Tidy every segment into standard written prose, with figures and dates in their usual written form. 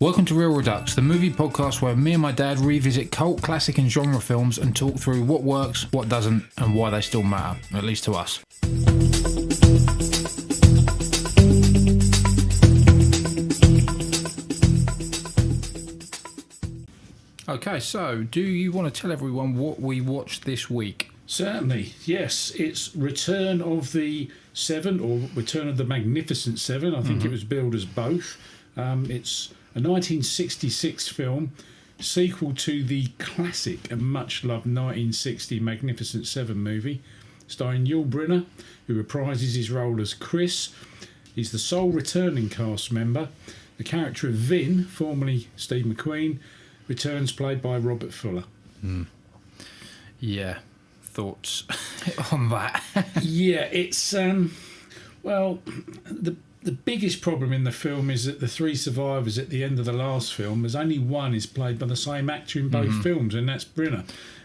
Welcome to Real Redux, the movie podcast where me and my dad revisit cult, classic and genre films and talk through what works, what doesn't, and why they still matter, at least to us. Okay, so do you want to tell everyone what we watched this week? Certainly, yes. It's Return of the Seven, or Return of the Magnificent Seven. I think it was billed as both. It's a 1966 film, sequel to the classic and much-loved 1960 Magnificent Seven movie, starring Yul Brynner, who reprises his role as Chris. He's the sole returning cast member. The character of Vin, formerly Steve McQueen, returns, played by Robert Fuller. Yeah, thoughts on that? Yeah, it's well, the biggest problem in the film is that the three survivors at the end of the last film, there's only one is played by the same actor in both films, and that's Brynner.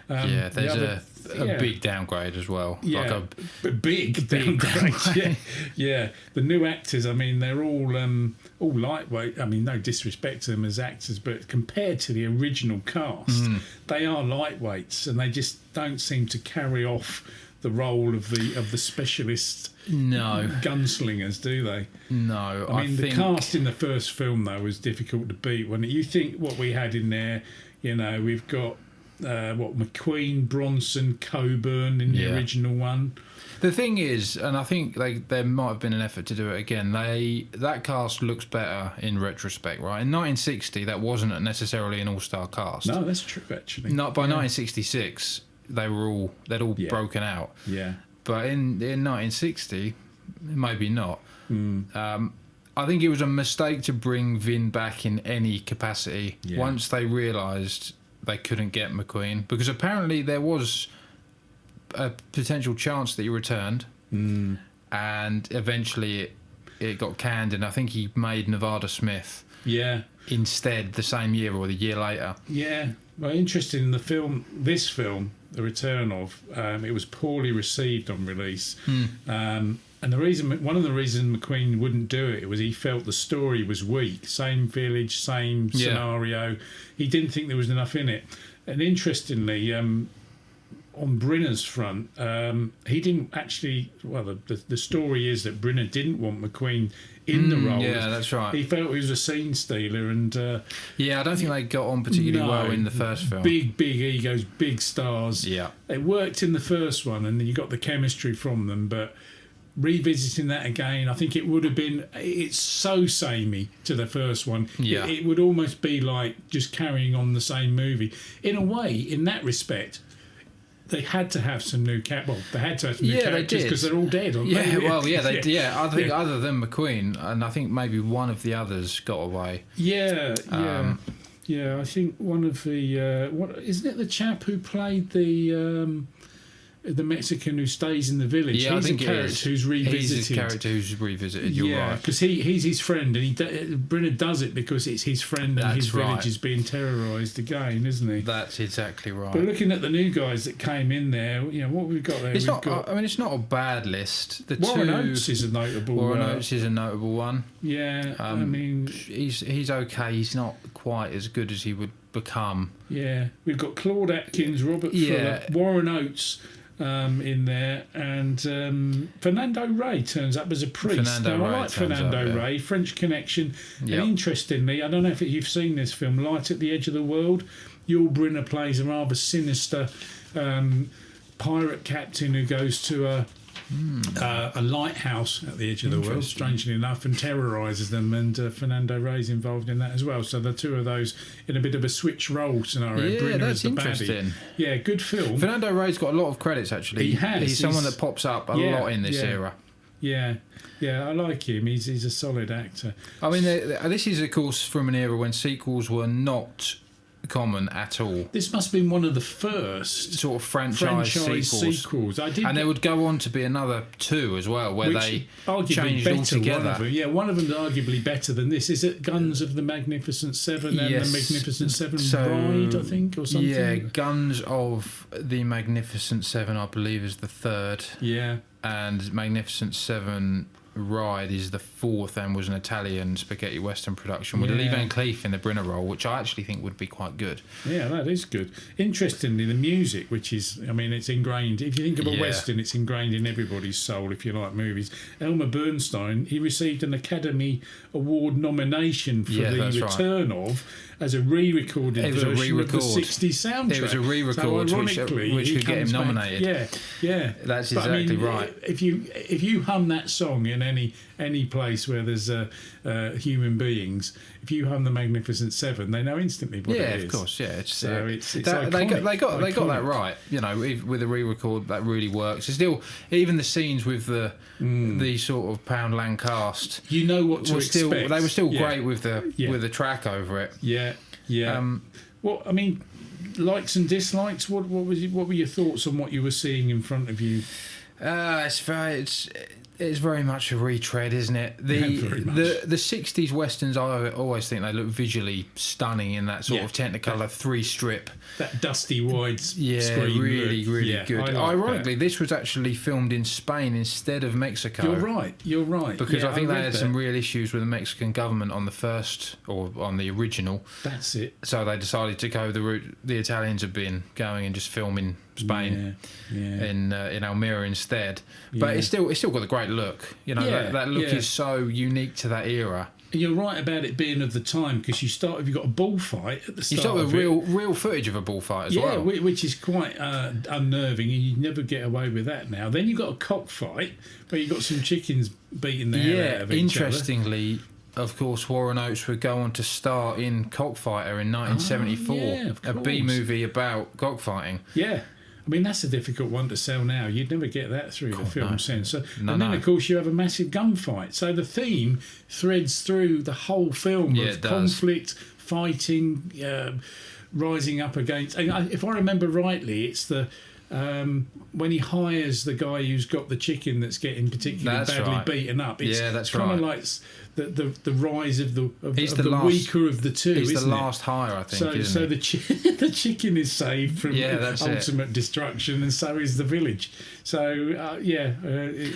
Yeah, there's a big downgrade as well. Yeah, like a big downgrade. Yeah. The new actors, I mean, they're all lightweight. I mean, no disrespect to them as actors, but compared to the original cast, they are lightweights, and they just don't seem to carry off the role of the specialist gunslingers, do they? No, I mean, the cast in the first film though was difficult to beat. When you think what we had in there, you know, we've got McQueen, Bronson, Coburn in the original one. The thing is, and I think there might have been an effort to do it again, that cast looks better in retrospect, right? In 1960, that wasn't necessarily an all-star cast. No, that's true, actually. Not by 1966, they'd all broken out. Yeah. But in 1960, maybe not. I think it was a mistake to bring Vin back in any capacity once they realised they couldn't get McQueen, because apparently there was a potential chance that he returned, and eventually it got canned, and I think he made Nevada Smith instead the same year or the year later. Yeah. Well, interesting in this film, The Return of, it was poorly received on release. And one of the reasons McQueen wouldn't do it was he felt the story was weak. Same village, same scenario. He didn't think there was enough in it. And interestingly, on Brynner's front, he didn't actually. Well, the story is that Brynner didn't want McQueen in the role. Yeah, that's right. He felt he was a scene stealer, and I don't think they got on particularly well in the first film. Big egos, big stars. Yeah, it worked in the first one, and you got the chemistry from them, but revisiting that again, I think it would have been. It's so samey to the first one. Yeah, it would almost be like just carrying on the same movie. In a way, in that respect, they had to have some new they had to have some new characters because they're all dead, aren't they? They did. Yeah, I think other than McQueen, and I think maybe one of the others got away. Yeah. I think one of the isn't it the chap who played the Mexican who stays in the village? Yeah, he's I think a character who's revisited. He's a character who's revisited. You're right, because he's his friend, and Brynner does it because it's his friend, and his village is being terrorised again, isn't he? That's exactly right. But looking at the new guys that came in there, you know what we've got there. It's not a bad list. Warren Oates is a notable. Warren Oates is a notable one. Yeah, I mean, he's okay. He's not quite as good as he would become. Yeah, we've got Claude Atkins, Robert Fuller, Warren Oates. In there, and Fernando Rey turns up as a priest. I like Fernando Rey, French Connection. And interestingly, I don't know if you've seen this film, Light at the Edge of the World. Yul Brynner plays a rather sinister pirate captain who goes to a lighthouse at the edge of the world, strangely enough, and terrorises them, and Fernando Rey's involved in that as well. So the two of those in a bit of a switch role scenario. Yeah, Brynner that's is the interesting. baddie. Yeah, good film. Fernando Rey's got a lot of credits, actually. He has. He's someone that pops up a lot in this era. Yeah, I like him. He's a solid actor. I mean, this is, of course, from an era when sequels were not common at all. This must have been one of the first sort of franchise sequels. And there would go on to be another two as well, where they changed altogether. One of them is arguably better than this. Is it Guns of the Magnificent Seven and the Magnificent Seven Bride, I think, or something? Yeah, Guns of the Magnificent Seven, I believe, is the third. Yeah. And Magnificent Seven Ride is the fourth and was an Italian spaghetti western production with Lee Van Cleef in the Brynner role, which I actually think would be quite good. Yeah, that is good. Interestingly, the music, which is, I mean, it's ingrained. If you think of a western, it's ingrained in everybody's soul. If you like movies, Elmer Bernstein, he received an Academy Award nomination for the return of as a re-recorded version of the '60s soundtrack. It was a re-record, so which could get him nominated. Yeah, that's exactly right. If you hum that song in any place where there's human beings, if you hum the Magnificent Seven, they know instantly what it is. Yeah, of course. Yeah, it's iconic, they got that right. You know, with a re-record that really works. It's still, even the scenes with the sort of Poundland cast, you know what to expect. They were still great with the track over it. Yeah. Well, I mean, likes and dislikes. What were your thoughts on what you were seeing in front of you? It's very much a retread, isn't it? The 60s westerns, I always think they look visually stunning in that sort of Technicolor 3-strip. That dusty wide screen. Really good. Ironically, this was actually filmed in Spain instead of Mexico. You're right. Because I think they had some real issues with the Mexican government on the first, or on the original. That's it. So they decided to go the route the Italians have been going and just film in Spain, in Almeria instead. But it's still got a great look. You know, that look is so unique to that era. And you're right about it being of the time, because you've got a bullfight at the start. You start with real footage of a bullfight as well. Yeah, which is quite unnerving, and you never get away with that now. Then you've got a cockfight where you've got some chickens beating the hell out of each interestingly, of course, Warren Oates would go on to star in Cockfighter in 1974, a B movie about cockfighting. Yeah. I mean, that's a difficult one to sell now. You'd never get that through the film censor. And then, of course, you have a massive gunfight. So the theme threads through the whole film of conflict, fighting, rising up against... If I remember rightly, it's the... when he hires the guy who's got the chicken that's getting particularly badly beaten up. It's that's kind of like the rise of the weaker of the two. He's the last hire, I think. So the chicken is saved from ultimate destruction, and so is the village. So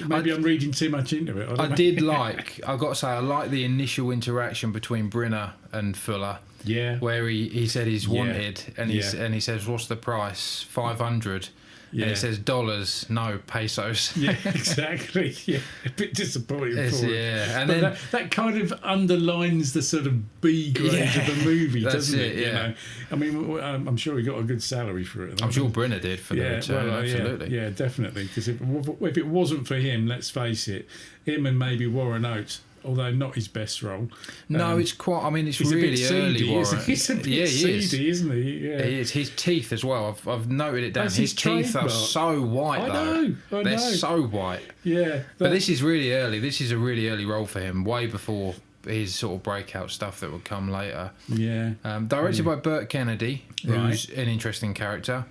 maybe I'm reading too much into it. I've got to say, I like the initial interaction between Brynner and Fuller. Yeah, where he said he's wanted, and he says, "What's the price? 500." Yeah. And he says dollars, no pesos. Yeah, exactly. Yeah, a bit disappointing for him. Yeah, and but then that kind of underlines the sort of B grade of the movie, doesn't it? Yeah. You know, I mean, I'm sure he got a good salary for it. I'm sure Brynner did for the return. Absolutely. Yeah, definitely. Because if it wasn't for him, let's face it, him and maybe Warren Oates. Although not his best role. No, it's quite... I mean, it's really early, Warren. He's a bit seedy, isn't he? Yeah. He is. His teeth as well. I've noted it down. His teeth are so white, though. I know. They're so white. Yeah. But this is really early. This is a really early role for him, way before his sort of breakout stuff that would come later. Yeah. Directed by Burt Kennedy, who's an interesting character.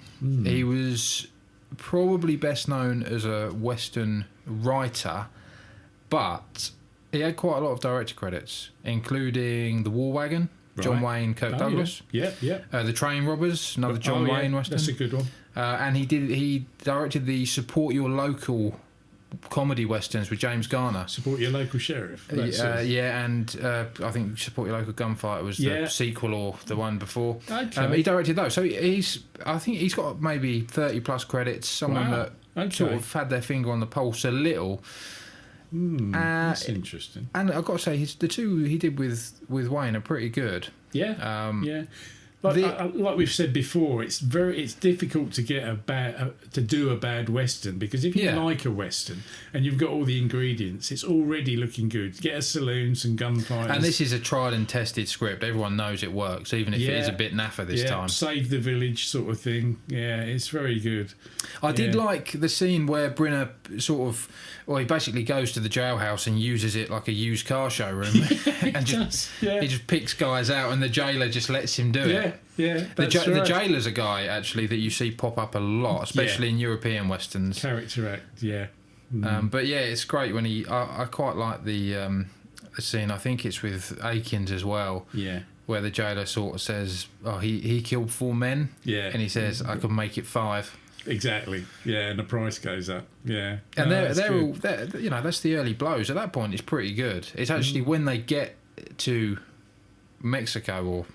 He was probably best known as a Western writer, but... he had quite a lot of director credits, including The War Wagon, John Wayne, Kirk Douglas. Yeah. The Train Robbers, another John Wayne Western. That's a good one. And he directed the Support Your Local comedy westerns with James Garner. Support Your Local Sheriff. And I think Support Your Local Gunfighter was the sequel or the one before. Okay. He directed those. So I think he's got maybe 30 plus credits. Someone that sort of had their finger on the pulse a little. That's interesting. And I've got to say, the two he did with Wayne are pretty good. Yeah. Like we've said before, it's difficult to get to do a bad western, because if you like a western and you've got all the ingredients, it's already looking good. Get a saloon, some gunfighters, and this is a tried and tested script. Everyone knows it works, even if it is a bit naff this time. Save the village sort of thing. Yeah, it's very good. I did like the scene where Brynner he basically goes to the jailhouse and uses it like a used car showroom, and he just picks guys out, and the jailer just lets him do it. Yeah, the jailer's a guy actually that you see pop up a lot, especially in European westerns. Character act, yeah. But it's great when I quite like the scene. I think it's with Akins as well. Yeah. Where the jailer sort of says, "Oh, he killed 4 men." Yeah. And he says, "I could make it 5." exactly. Yeah, and the price goes up. Yeah, And no, they're all, that's the early blows. At that point, it's pretty good. It's actually when they get to Mexico or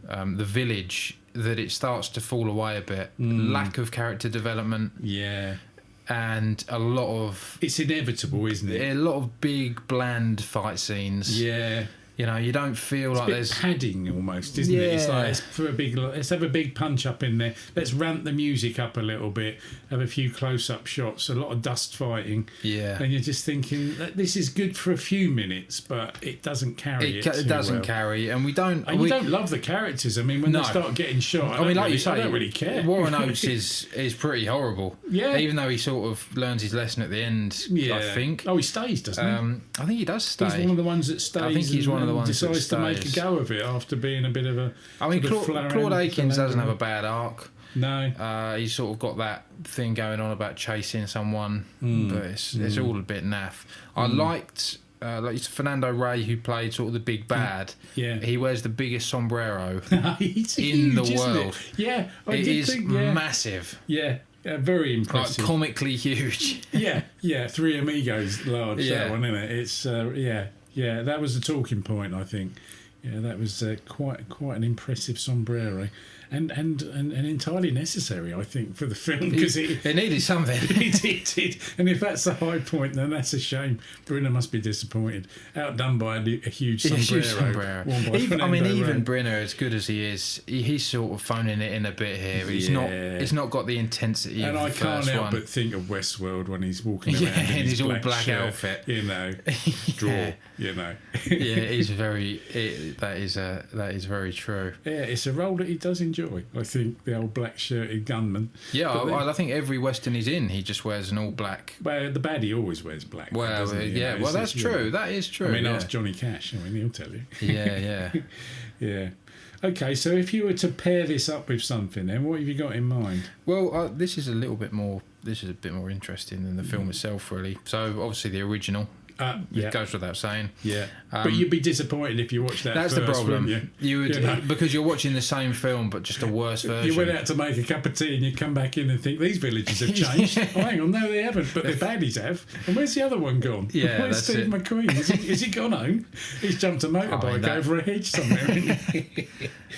the village that it starts to fall away a bit. Lack of character development. Yeah. And a lot of... It's inevitable, isn't it? A lot of big, bland fight scenes. Yeah. You know, you don't feel it's like there's padding almost, isn't it? It's like let's have a big punch up in there. Let's ramp the music up a little bit. Have a few close-up shots. A lot of dust fighting. Yeah, and you're just thinking this is good for a few minutes, but it doesn't carry. It doesn't carry, and we don't. And we don't love the characters. I mean, when they start getting shot, I mean, you say, I don't really care. Warren Oates is pretty horrible. Yeah, even though he sort of learns his lesson at the end. Yeah. I think. Oh, he stays, doesn't he? I think he does stay. He's one of the ones that stays. I think he's one of the ones decides that to make a go of it after being a bit of a. I mean, Claude Akins doesn't have a bad arc. No, he's sort of got that thing going on about chasing someone, but it's all a bit naff. I liked Fernando Rey, who played sort of the big bad. Yeah, he wears the biggest sombrero in huge, the world. Yeah, it is massive. Yeah. Very impressive. Like comically huge. yeah. Three Amigos large, yeah. That one, isn't it? It's, yeah, that was the talking point, I think. Yeah, that was quite an impressive sombrero. And entirely necessary, I think, for the film, because it needed something. It did. And if that's the high point, then that's a shame. Brynner must be disappointed. Outdone by a huge sombrero. Even Brynner, as good as he is, he's sort of phoning it in a bit here. He's not got the intensity of the first one. And I can't help but think of Westworld when he's walking around in his all black shirt, outfit. You know, you know. Yeah, that is very true. Yeah, it's a role that he does enjoy. I think the old black shirted gunman. Yeah, I think every Western he's in, he just wears an all black. Well, the baddie always wears black. Well, well, that's true. That is true. I mean, ask Johnny Cash. I mean, he'll tell you. Yeah. Yeah. Okay, so if you were to pair this up with something, then what have you got in mind? Well, this is a bit more interesting than the film itself, really. So obviously the original. It goes without saying. Yeah, but you'd be disappointed if you watched that. That's first, the problem. You would because you're watching the same film but just a worse version. You went out to make a cup of tea and you come back in and think these villages have changed. Oh, hang on, no, they haven't, but the baddies have. And where's the other one gone? Yeah, where's Steve McQueen? Is he gone home? He's jumped a motorbike over a hedge somewhere.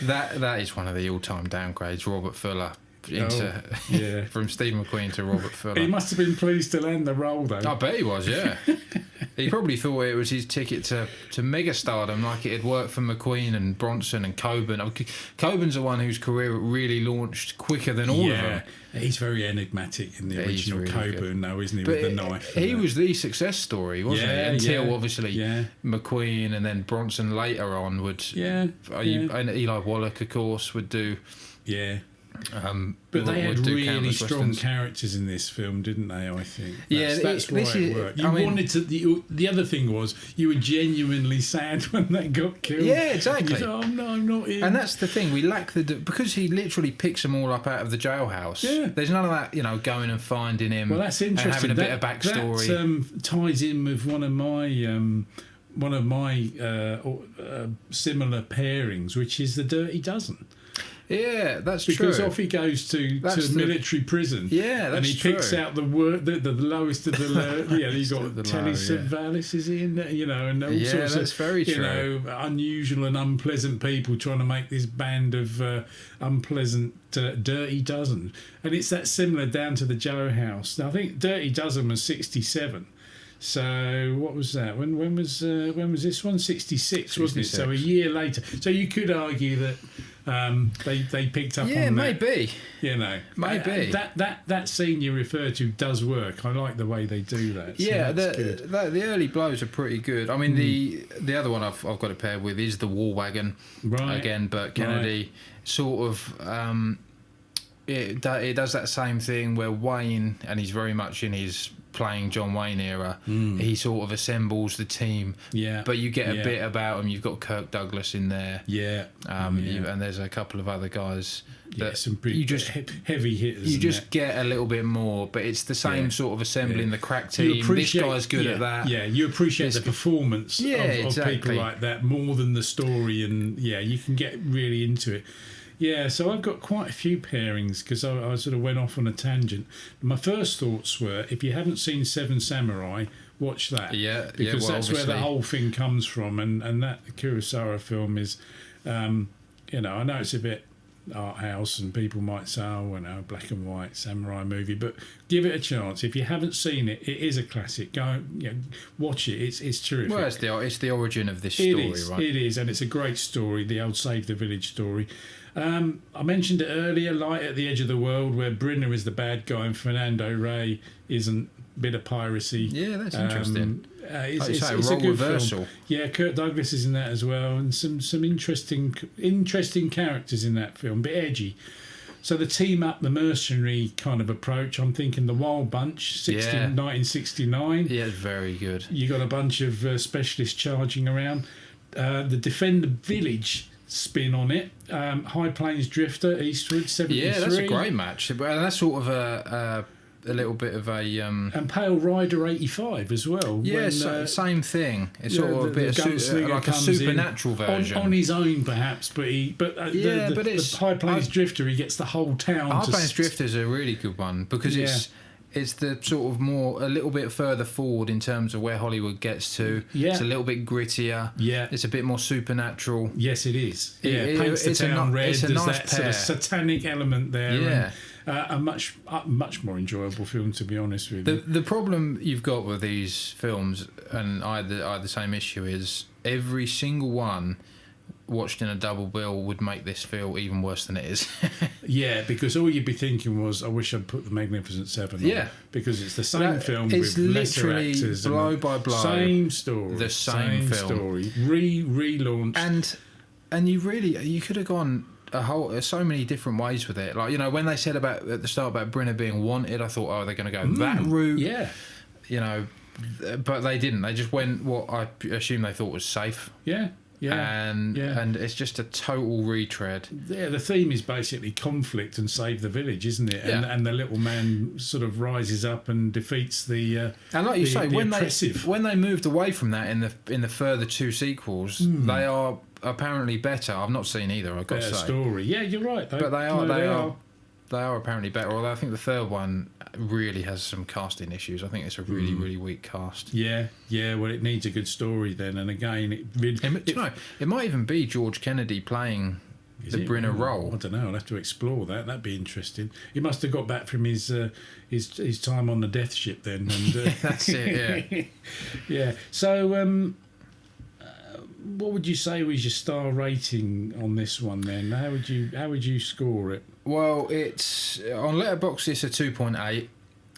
That is one of the all-time downgrades. Robert Fuller. From Steve McQueen to Robert Fuller. He must have been pleased to land the role, though. I bet he was, yeah. He probably thought it was his ticket to megastardom, like it had worked for McQueen and Bronson and Coburn. Cobur's the one whose career really launched quicker than all of them. He's very enigmatic in the original really Coburn, though, isn't he, with the knife? He was the success story, wasn't he? Until, obviously, McQueen and then Bronson later on would... And Eli Wallach, of course, would do... Yeah. But they had really strong characters in this film, didn't they? I think. That's why it worked. Wanted to. The other thing was you were genuinely sad when they got killed. Yeah, exactly. You thought, oh no, I'm not in. And that's the thing. We lack because he literally picks them all up out of the jailhouse. Yeah. There's none of that, going and finding him. Well, that's interesting. And having a bit of backstory. That ties in with one of my similar pairings, which is the Dirty Dozen. Yeah, that's true. Because off he goes to military prison. Yeah, that's and he picks out the lowest of the low. Yeah, he's got Telly Savalas is he in there, and all sorts that's very true. Unusual and unpleasant people trying to make this band of unpleasant Dirty Dozen, and it's that similar down to the jailhouse. Now I think Dirty Dozen was 1967. So what was that? When was this one? 1966, wasn't it? So a year later. So you could argue that. They picked up on that. Yeah, maybe. Maybe. That scene you refer to does work. I like the way they do that. So the early blows are pretty good. I mean, the other one I've got it paired with is the War Wagon. Right. Again, Burt Kennedy. Sort of... it does that same thing where Wayne, and he's very much in his playing John Wayne era, he sort of assembles the team, but you get a bit about him. You've got Kirk Douglas in there, and there's a couple of other guys that some pretty heavy hitters. You just get a little bit more, but it's the same sort of assembling the crack team. This guy's good at that. Yeah, you appreciate the performance of people like that more than the story, and you can get really into it. Yeah, so I've got quite a few pairings because I sort of went off on a tangent. My first thoughts were, if you haven't seen Seven Samurai, watch that. Yeah, because well, that's where the obviously. whole thing comes from, and that Kurosawa film is, I know it's a bit art house, and people might say, "Oh, no, black and white samurai movie," but give it a chance. If you haven't seen it, it is a classic. Go, watch it. It's terrific. Well, it's the origin of this story, right? It is, and it's a great story. The old Save the Village story. I mentioned it earlier, Light at the Edge of the World, where Brynner is the bad guy and Fernando Rey isn't. Bit of piracy. Yeah, that's interesting. It's role a good reversal. film. Yeah, Kirk Douglas is in that as well, and some interesting characters in that film. Bit edgy. So the team up, the mercenary kind of approach. I'm thinking the Wild Bunch, 1969. Yeah, it's very good. You got a bunch of specialists charging around. The Defend the Village spin on it. High Plains Drifter, Eastwood, 73. Yeah, that's a great match. And that's sort of a little bit of a and Pale Rider 85 as well. Yeah, same thing. It's sort of a bit of like a supernatural version on his own, perhaps. But the High Plains Drifter, he gets the whole town. High Plains Drifter is a really good one because it's the sort of a little bit further forward in terms of where Hollywood gets to. Yeah. It's a little bit grittier. Yeah. It's a bit more supernatural. Yes, it is. Paints the town red. It's a There's nice that sort of satanic element there. Yeah. And, a much more enjoyable film, to be honest with you. The problem you've got with these films, and I had the same issue, is every single one watched in a double bill would make this feel even worse than it is. Yeah, because all you'd be thinking was, I wish I'd put The Magnificent Seven on. Yeah. Because it's the same film it's with lesser literally actors. blow by blow. Same story. The same film. Story. Relaunched. And you could have gone so many different ways with it. Like, when they said at the start about Brynner being wanted, I thought, they're going to go that route. Yeah. But they didn't. They just went what I assume they thought was safe. Yeah. Yeah. And it's just a total retread. Yeah, the theme is basically conflict and save the village, isn't it? Yeah. And the little man sort of rises up and defeats the and like you say, when they moved away from that in the further two sequels, they are apparently better. I've not seen either. I've got to say. Story. Yeah, you're right. But they are apparently better. Although I think the third one really has some casting issues. I think it's a really really weak cast. Yeah. Well, it needs a good story then. And again, it might even be George Kennedy playing the Brynner role. I don't know. I'll have to explore that. That'd be interesting. He must have got back from his time on the death ship then. And, that's it. Yeah. Yeah. So. What would you say was your star rating on this one then? How would you score it? Well, it's on Letterboxd it's a 2.8.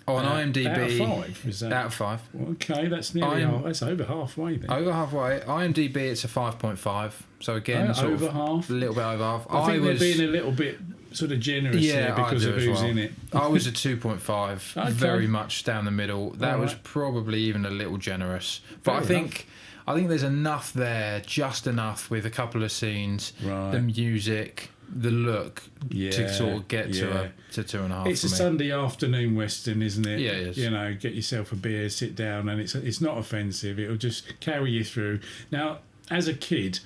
On IMDb, out of 5, is that? Out of 5. Okay, that's nearly that's over halfway then. Over halfway. IMDb it's a 5.5. So again, over half. A little bit over half. I think they're being a little bit sort of generous here because of who's in it. I was a 2.5, okay. Very much down the middle. That was probably even a little generous, but I think there's enough there, just enough with a couple of scenes, the music, the look to sort of get to 2.5. It's a Sunday afternoon western, isn't it? Yeah, it is. Get yourself a beer, sit down, and it's not offensive. It'll just carry you through. Now, as a kid,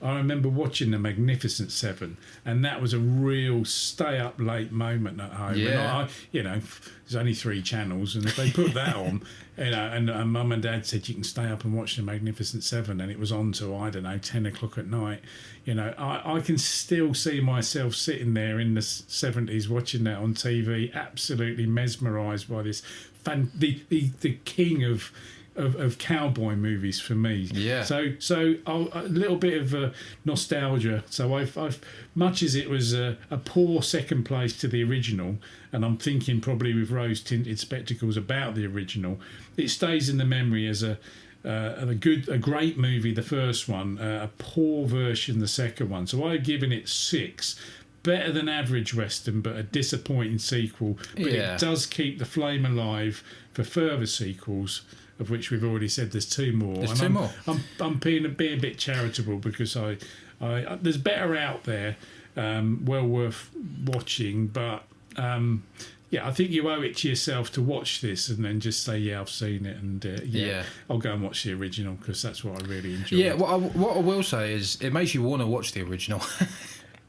I remember watching The Magnificent Seven, and that was a real stay up late moment at home. Yeah. And there's only 3 channels, and if they put that on, and Mum and Dad said you can stay up and watch The Magnificent Seven, and it was on till, 10 o'clock at night. I can still see myself sitting there in the 70s watching that on TV, absolutely mesmerised by this the king of cowboy movies for me. Yeah. So a little bit of nostalgia. So I've much as it was a poor second place to the original, and I'm thinking probably with rose tinted spectacles about the original, it stays in the memory as a great movie, the first one, a poor version, the second one. So I've given it 6. Better than average western, but a disappointing sequel. But it does keep the flame alive for further sequels, of which we've already said there's 2 more. There's 2 more. I'm being a bit charitable because I there's better out there, well worth watching. But I think you owe it to yourself to watch this and then just say, I've seen it, and I'll go and watch the original because that's what I really enjoy. Yeah, what I will say is it makes you want to watch the original.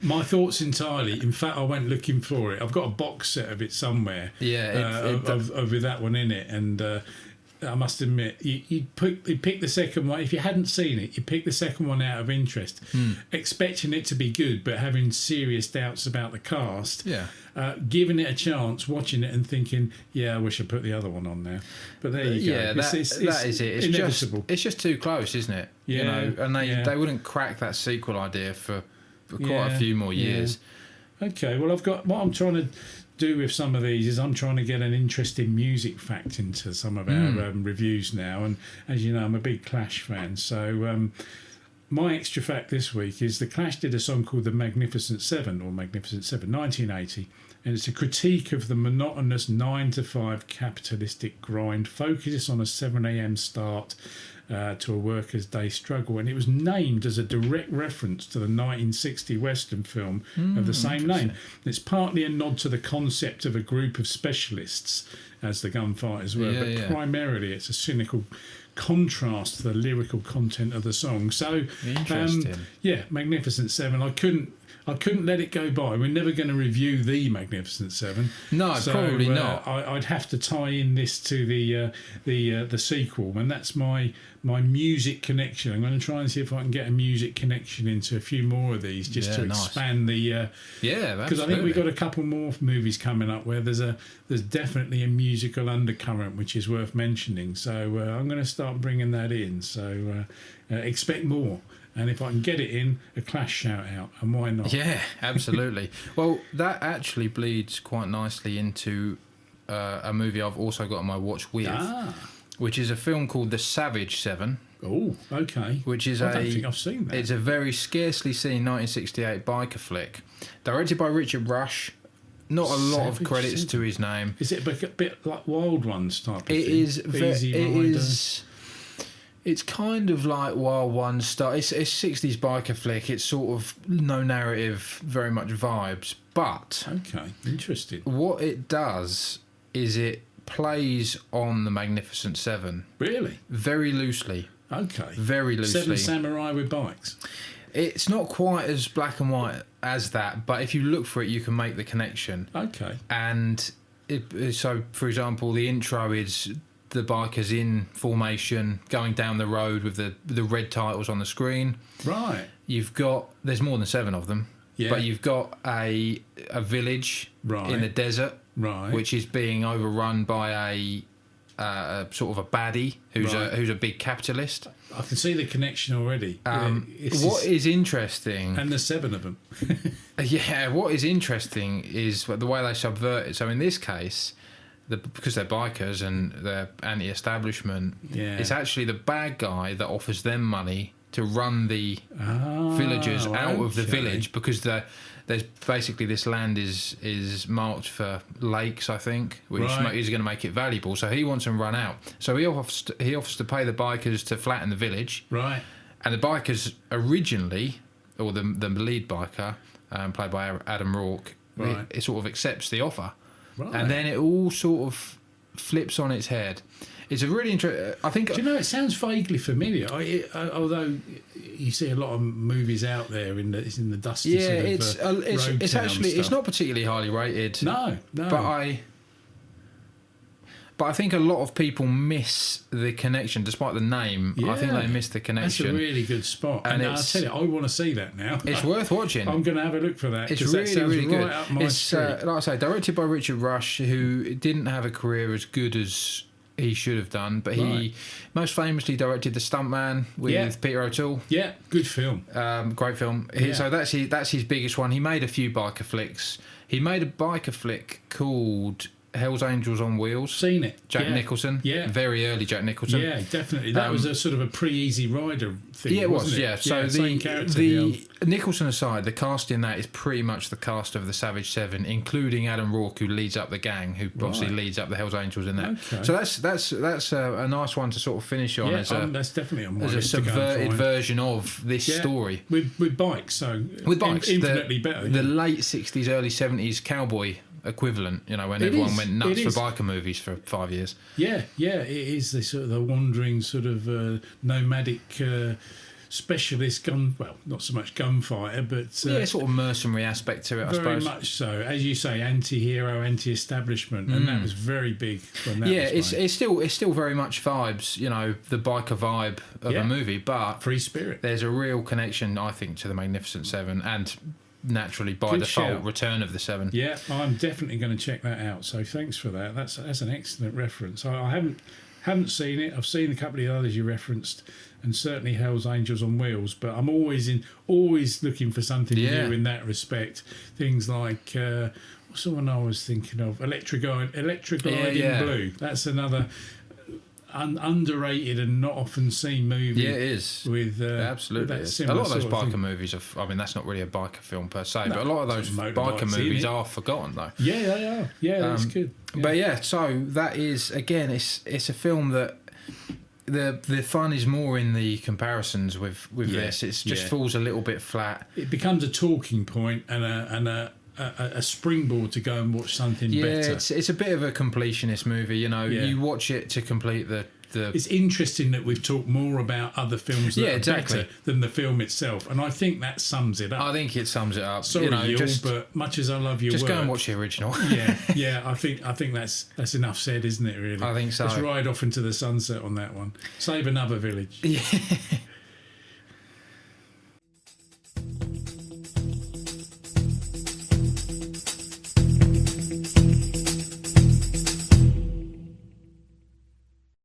My thoughts entirely. In fact, I went looking for it. I've got a box set of it somewhere. Yeah, with that one in it, and I must admit, you pick the second one. If you hadn't seen it, you pick the second one out of interest, expecting it to be good, but having serious doubts about the cast. Yeah. Giving it a chance, watching it, and thinking, "Yeah, I wish I put the other one on there." But there you go. Yeah, that is it. It's inevitable. It's just too close, isn't it? Yeah, you know, and they wouldn't crack that sequel idea for quite a few more years. Okay, well, I've got what I'm trying to do with some of these is I'm trying to get an interesting music fact into some of our reviews now, and as you know, I'm a big Clash fan, so. My extra fact this week is the Clash did a song called The Magnificent Seven, or Magnificent Seven, 1980, and it's a critique of the monotonous 9-to-5 capitalistic grind, focuses on a 7 a.m. start to a worker's day struggle, and it was named as a direct reference to the 1960 Western film of the same name. It's partly a nod to the concept of a group of specialists, as the gunfighters were, but primarily it's a cynical contrast to the lyrical content of the song. So interesting. Magnificent Seven. I couldn't let it go by. We're never going to review the Magnificent Seven. No, so, probably not. I'd have to tie in this to the sequel, and that's my music connection. I'm going to try and see if I can get a music connection into a few more of these, just to expand the. Because I think we've got a couple more movies coming up where there's definitely a musical undercurrent which is worth mentioning. So I'm going to start bringing that in. So expect more. And if I can get it in, a Clash shout out, and why not? Yeah, absolutely. Well, that actually bleeds quite nicely into a movie I've also got on my watch with, which is a film called The Savage Seven. Oh, okay. Which is I don't think I've seen that. It's a very scarcely seen 1968 biker flick, directed by Richard Rush. Not a lot of credits to his name. Is it a bit like Wild Ones type of thing? It is. It's kind of like Wild Ones style. It's 60s biker flick. It's sort of no narrative, very much vibes. But okay, interesting. What it does is it plays on the Magnificent Seven. Really? Very loosely. Okay. Very loosely. Seven samurai with bikes. It's not quite as black and white as that, but if you look for it, you can make the connection. Okay. And so, for example, the intro is the bikers in formation going down the road with the red titles on the screen. Right. There's more than 7 of them. Yeah. But you've got a village in the desert, which is being overrun by a sort of a baddie who's a big capitalist. I can see the connection already. What is interesting, and there's 7 of them. What is interesting is the way they subvert it. So in this case, because they're bikers and they're anti-establishment, it's actually the bad guy that offers them money to run the villagers out of the village, because there's basically this land is marked for lakes, I think, which is going to make it valuable. So he wants them run out. So he offers to pay the bikers to flatten the village. Right. And the bikers originally, or the lead biker, played by Adam Rourke, it sort of accepts the offer. Right. And then it all sort of flips on its head. It's a really interesting. I think. Do you know? It sounds vaguely familiar. Although you see a lot of movies out there in the dusty. Yeah, sort of, it's actually stuff. It's not particularly highly rated. No. But I think a lot of people miss the connection, despite the name. Yeah, I think they miss the connection. That's a really good spot. And I'll tell you, I want to see that now. It's worth watching. I'm going to have a look for that. It's really good. Right up my street. Like I say, directed by Richard Rush, who didn't have a career as good as he should have done, but he most famously directed The Stuntman with Peter O'Toole. Yeah, good film. Great film. So that's his biggest one. He made a few biker flicks. He made a biker flick called Hell's Angels on Wheels. Seen it. Jack Nicholson. Yeah. Very early Jack Nicholson. Yeah, definitely. That was a sort of a pre-Easy Rider thing. Yeah, it was. It? Yeah. So the Nicholson aside, the cast in that is pretty much the cast of the Savage Seven, including Adam Rourke, who leads up the gang, who obviously leads up the Hell's Angels in that. Okay. So that's a nice one to sort of finish on. Yeah, that's definitely on my list. As a subverted version of this story with bikes. So with bikes, infinitely better. The late '60s, early '70s cowboy equivalent, when everyone went nuts for biker movies for 5 years. Yeah, it is the sort of the wandering sort of nomadic specialist not so much gunfighter, but sort of mercenary aspect to it, I suppose. Very much so. As you say, anti-hero, anti-establishment, and that was very big when that was made. It's still very much vibes, the biker vibe of a movie, but free spirit. There's a real connection, I think, to the Magnificent Seven, and naturally by default, Return of the Seven. Yeah, I'm definitely going to check that out. So thanks for that. That's an excellent reference. I haven't seen it. I've seen a couple of the others you referenced, and certainly Hell's Angels on Wheels. But I'm always looking for something new in that respect. Things like what's the one I was thinking of? Electric Eye in Blue. That's another underrated and not often seen movie. Yeah, it is. With absolutely, a lot of those biker movies that's not really a biker film per se, but a lot of those biker movies are forgotten though. Yeah, they are. Yeah, that's good. Yeah. But so that is, again, it's a film that the fun is more in the comparisons with this. It just falls a little bit flat. It becomes a talking point and a springboard to go and watch something better. It's a bit of a completionist movie, you watch it to complete the... It's interesting that we've talked more about other films that are better than the film itself, and I think that sums it up. I think it sums it up. Sorry, Yul, but much as I love your work... Just go and watch the original. I think that's enough said, isn't it, really? I think so. Let's ride off into the sunset on that one. Save another village. Yeah.